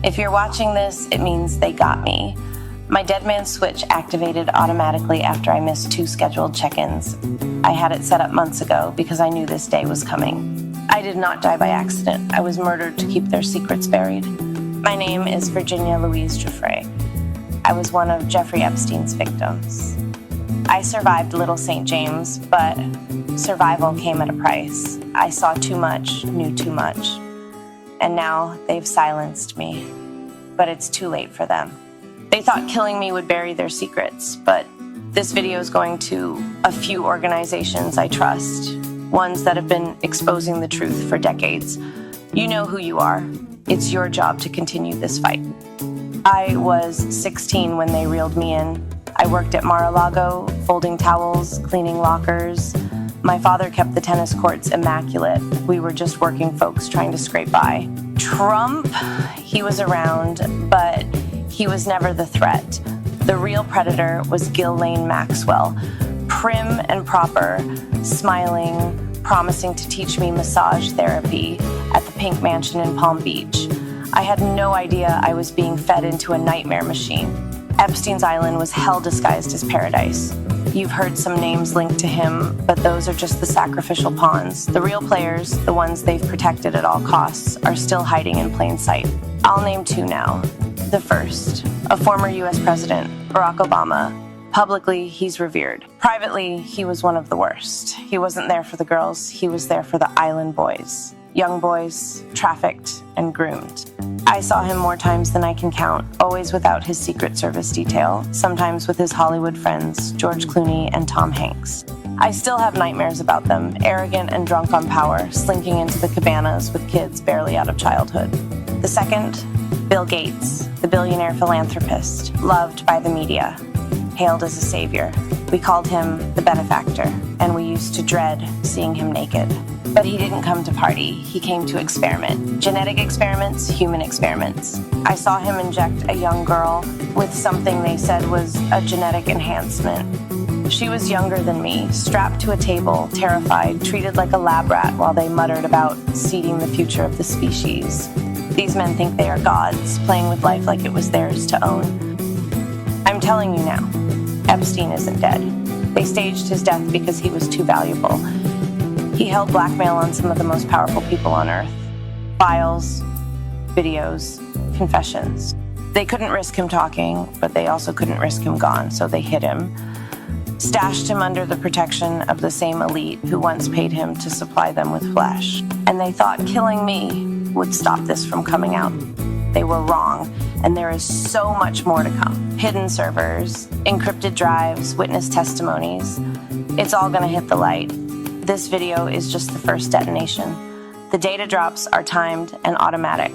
If you're watching this, it means they got me. My dead man switch activated automatically after I missed 2 scheduled check-ins. I had it set up months ago because I knew this day was coming. I did not die by accident. I was murdered to keep their secrets buried. My name is Virginia Louise Guidffre. I was one of Jeffrey Epstein's victims. I survived Little St. James, but survival came at a price. I saw too much, knew too much. And now they've silenced me. But it's too late for them. They thought killing me would bury their secrets, but this video is going to a few organizations I trust, ones that have been exposing the truth for decades. You know who you are. It's your job to continue this fight. I was 16 when they reeled me in. I worked at Mar-a-Lago, folding towels, cleaning lockers. My father kept the tennis courts immaculate. We were just working folks trying to scrape by. Trump, he was around, but he was never the threat. The real predator was Guidffre Maxwell, prim and proper, smiling, promising to teach me massage therapy at the Pink Mansion in Palm Beach. I had no idea I was being fed into a nightmare machine. Epstein's Island was hell disguised as paradise. You've heard some names linked to him, but those are just the sacrificial pawns. The real players, the ones they've protected at all costs, are still hiding in plain sight. I'll name 2 now. The first, a former US president, Barack Obama. Publicly, he's revered. Privately, he was one of the worst. He wasn't there for the girls, he was there for the island boys. Young boys, trafficked and groomed. I saw him more times than I can count, always without his Secret Service detail, sometimes with his Hollywood friends, George Clooney and Tom Hanks. I still have nightmares about them, arrogant and drunk on power, slinking into the cabanas with kids barely out of childhood. The second, Bill Gates, the billionaire philanthropist, loved by the media, hailed as a savior. We called him the benefactor, and we used to dread seeing him naked. But he didn't come to party, he came to experiment. Genetic experiments, human experiments. I saw him inject a young girl with something they said was a genetic enhancement. She was younger than me, strapped to a table, terrified, treated like a lab rat while they muttered about seeding the future of the species. These men think they are gods, playing with life like it was theirs to own. I'm telling you now, Epstein isn't dead. They staged his death because he was too valuable. He held blackmail on some of the most powerful people on Earth. Files, videos, confessions. They couldn't risk him talking, but they also couldn't risk him gone, so they hid him. Stashed him under the protection of the same elite who once paid him to supply them with flesh. And they thought killing me would stop this from coming out. They were wrong, and there is so much more to come. Hidden servers, encrypted drives, witness testimonies. It's all gonna hit the light. This video is just the first detonation. The data drops are timed and automatic.